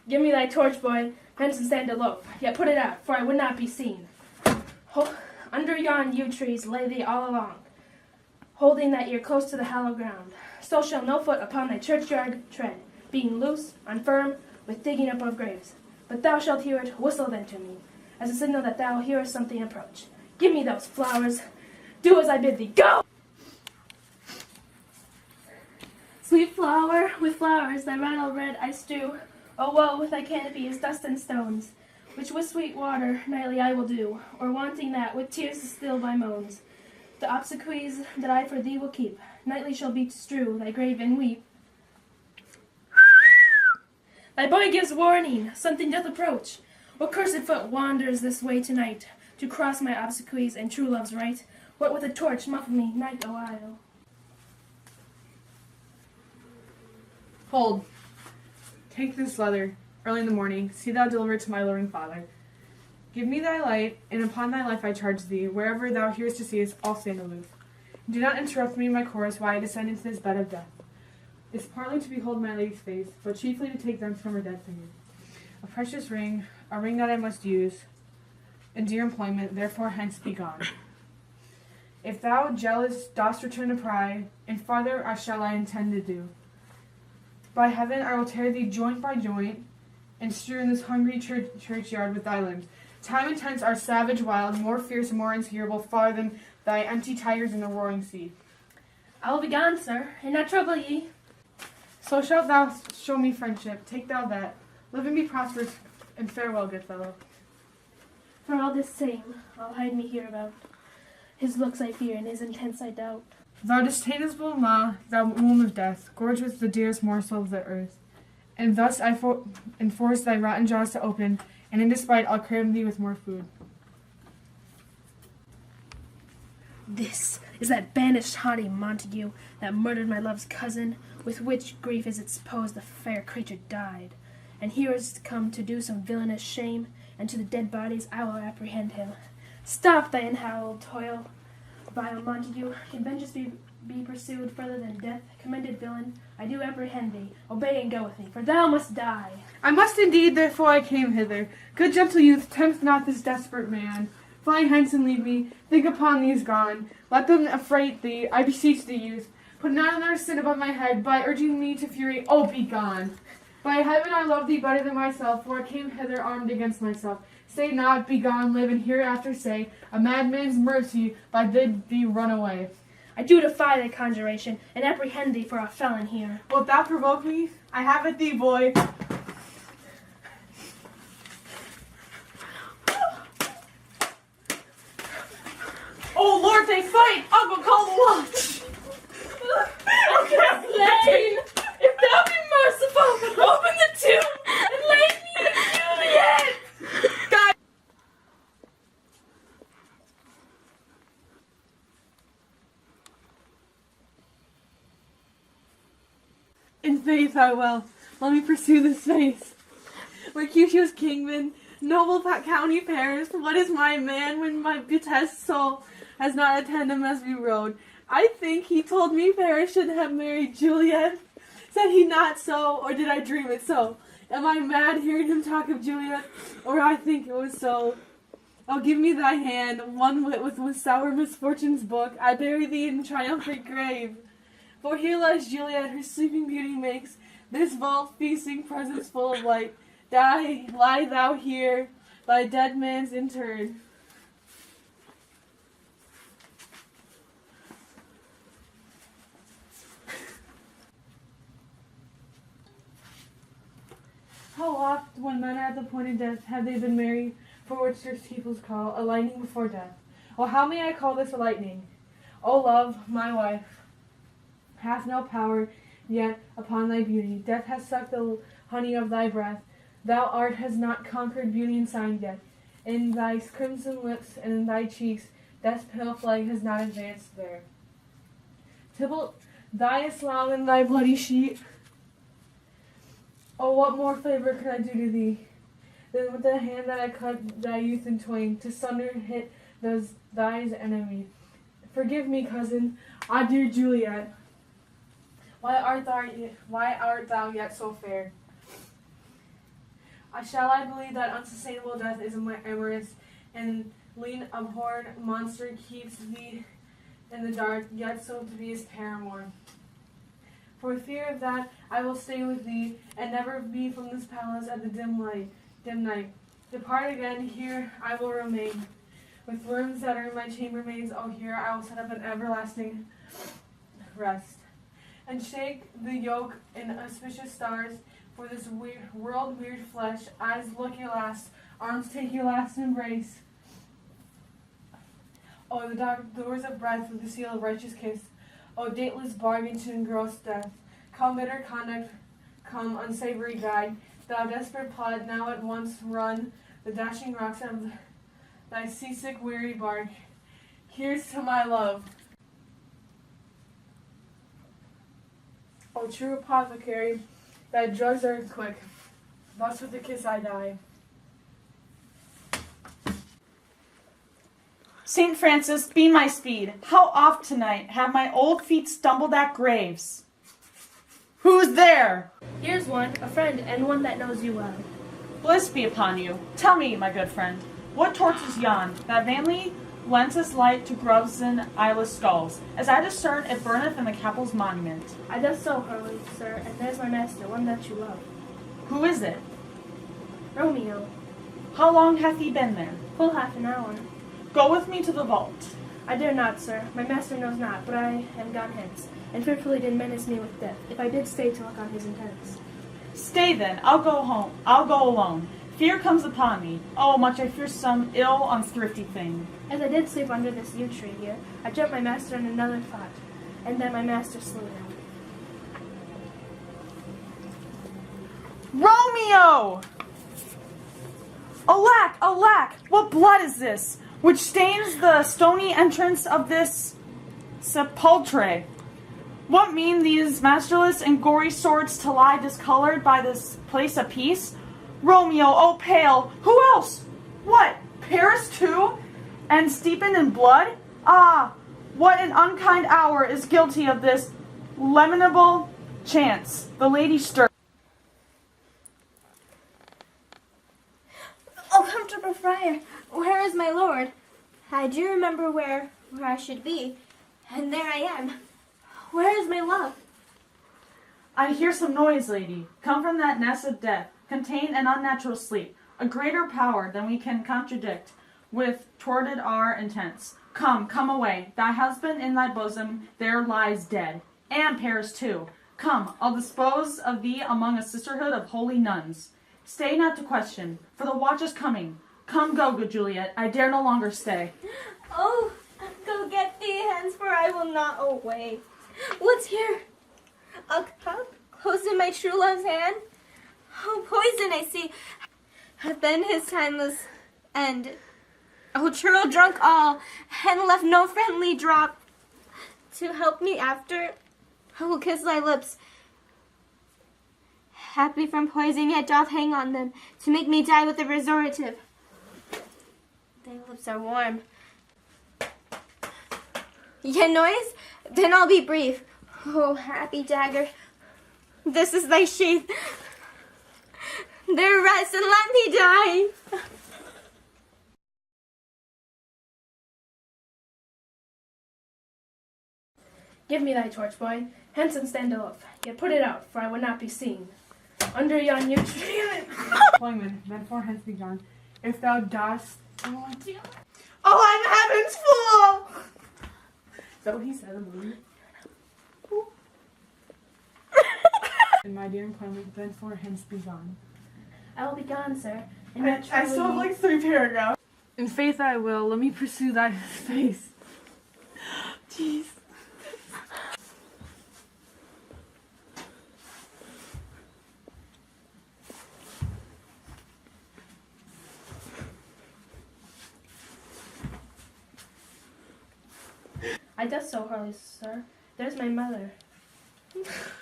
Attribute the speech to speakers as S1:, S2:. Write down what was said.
S1: Give me thy torch, boy, hence and stand aloof, yet put it out, for I would not be seen. Under yon yew trees lay thee all along, holding thy ear close to the hollow ground. So shall no foot upon thy churchyard tread, being loose, unfirm, with digging up of graves. But thou shalt hear it whistle then to me, as a signal that thou hearest something approach. Give me those flowers. Do as I bid thee. Go! Sweet flower, with flowers thy rattle red I strew. O woe, with thy canopy is dust and stones, which with sweet water nightly I will do, or wanting that, with tears to still by moans. The obsequies that I for thee will keep, nightly shall be to strew thy grave and weep. Thy boy gives warning, something doth approach. What cursed foot wanders this way tonight, to cross my obsequies and true love's right? What with a torch muffle me night awhile?
S2: Hold. Take this leather, early in the morning, see thou deliver it to my lord and father. Give me thy light, and upon thy life I charge thee, wherever thou hearest to see us, I'll stand aloof. Do not interrupt me in my course while I descend into this bed of death. It's partly to behold my lady's face, but chiefly to take them from her dead finger. A precious ring, a ring that I must use, in dear employment, therefore hence be gone. If thou, jealous, dost return to pry, and farther shall I intend to do. By heaven, I will tear thee joint by joint, and strew in this hungry churchyard with thy limbs. Time and tense are savage, wild, more fierce, more inscrutable, far than thy empty tigers in the roaring sea.
S1: I will be gone, sir, and not trouble ye.
S2: So shalt thou show me friendship. Take thou that. Live and be prosperous, and farewell, good fellow.
S1: For all this same, I'll hide me hereabout. His looks I fear, and his intents I doubt.
S2: Thou disdainable maw, thou womb of death, gorged with the dearest morsel of the earth. And thus I enforce thy rotten jaws to open, and in despite I'll cram thee with more food.
S1: This is that banished haughty Montague that murdered my love's cousin, with which grief is it supposed the fair creature died. And here is come to do some villainous shame, and to the dead bodies I will apprehend him. Stop thy unhallowed toil, vile Montague. Can vengeance be pursued further than death? Commended villain, I do apprehend thee. Obey and go with me, for thou must die.
S2: I must indeed, therefore I came hither. Good gentle youth, tempt not this desperate man. Fly hence and leave me. Think upon these gone. Let them affright thee. I beseech thee, youth. Put not another sin above my head by urging me to fury. Oh, be gone. By heaven I love thee better than myself, for I came hither armed against myself. Say not, be gone, live, and hereafter say, a madman's mercy by bid thee run away.
S1: I do defy thy conjuration, and apprehend thee for a felon here.
S2: Wilt thou provoke me? I have it thee, boy. Oh Lord, they fight! I'll go call the watch!
S1: Slain! If thou be merciful, open the tomb and lay me in Juliet!
S2: In faith I will. Let me pursue this face. Mercutio's kingman, noble county Paris, what is my man when my detest soul has not attended him as we rode? I think he told me Paris should have married Juliet. Said he not so, or did I dream it so? Am I mad hearing him talk of Juliet, or I think it was so? Oh, give me thy hand, one with sour misfortune's book. I bury thee in triumphant grave. For here lies Juliet, her sleeping beauty makes this vault feasting presence full of light. Lie thou here, thy dead man's interred. How oft, when men are at the point of death, have they been married, for which their peoples call a lightning before death? Oh, how may I call this a lightning? O love, my wife, hath no power yet upon thy beauty. Death has sucked the honey of thy breath. Thou art has not conquered beauty and sign yet. In thy crimson lips and in thy cheeks, death's pale flag has not advanced there. Tybalt, thy Islam and thy bloody sheet. Oh, what more favor could I do to thee than with the hand that I cut thy youth in twain, to sunder hit those thy's enemy? Forgive me, cousin, ah, dear Juliet. Why art thou yet so fair? Shall I believe that unsustainable death is amorous, and lean abhorred monster keeps thee in the dark, yet so to be his paramour? For fear of that, I will stay with thee, and never be from this palace at the dim night. Depart again, here I will remain. With worms that are in my chambermaids, oh, here I will set up an everlasting rest, and shake the yoke in auspicious stars. For this world weird flesh, eyes look your last, arms take your last embrace. Oh, the dark doors of breath with the seal of righteous kiss. Oh, dateless bargain to engross death. Come, bitter conduct, come, unsavory guide. Thou desperate plot, now at once run the dashing rocks of thy seasick weary bark. Here's to my love. O true apothecary, thy drugs are quick. Thus with a kiss I die.
S3: St. Francis, be my speed. How oft tonight have my old feet stumbled at graves? Who's there?
S1: Here's one, a friend, and one that knows you well.
S3: Bliss be upon you. Tell me, my good friend, what torch is yon, that vainly lends its light to groves and eyeless skulls, as I discern it burneth in the capel's monument?
S1: I does so, holy sir, and there's my master, one that you love.
S3: Who is it?
S1: Romeo.
S3: How long hath he been there?
S1: Full half an hour.
S3: Go with me to the vault.
S1: I dare not, sir. My master knows not, but I am gone hence, and fearfully did menace me with death, if I did stay to look on his intents.
S3: Stay then, I'll go home. I'll go alone. Fear comes upon me. Oh, much I fear some ill, unthrifty thing.
S1: As I did sleep under this yew tree here, I jumped my master in another thought, and then my master slew him.
S3: Romeo! Alack, alack! What blood is this, which stains the stony entrance of this sepulchre? What mean these masterless and gory swords to lie discolored by this place of peace? Romeo, oh pale! Who else? What, Paris too? And steepened in blood? Ah, what an unkind hour is guilty of this lamentable chance. The lady stirred.
S4: Oh, comfortable friar, where is my lord? I do remember where I should be, and there I am. Where is my love?
S3: I hear some noise, lady, come from that nest of death, contain an unnatural sleep, a greater power than we can contradict, with thwarted our intents. Come, come away, thy husband in thy bosom there lies dead, and Paris too. Come, I'll dispose of thee among a sisterhood of holy nuns. Stay not to question, for the watch is coming. Come, go, good Juliet, I dare no longer stay.
S4: Oh, go get thee hence, for I will not away. What's here? A cup close in my true love's hand? Oh, poison I see hath been his timeless end. Oh, churl drunk all, and left no friendly drop to help me after. I will kiss thy lips. Happy from poison, yet doth hang on them, to make me die with a restorative. Thy lips are warm. Yet noise? Then I'll be brief. Oh, happy dagger, this is thy sheath. There rest and let me die.
S1: Give me thy torch, boy. Hence and stand aloof. Yet put it out, for I would not be seen. Under yon yew tree.
S2: Employment, therefore hence be gone. If thou dost.
S3: Oh, I'm heaven's fool!
S2: Is that what he said in the movie? And my dear employment, therefore hence be gone.
S1: I will be gone, sir. And
S3: I still have like 3 paragraphs.
S2: In faith I will. Let me pursue thy face.
S3: Jeez.
S1: I does so, Harley, sir. There's my mother.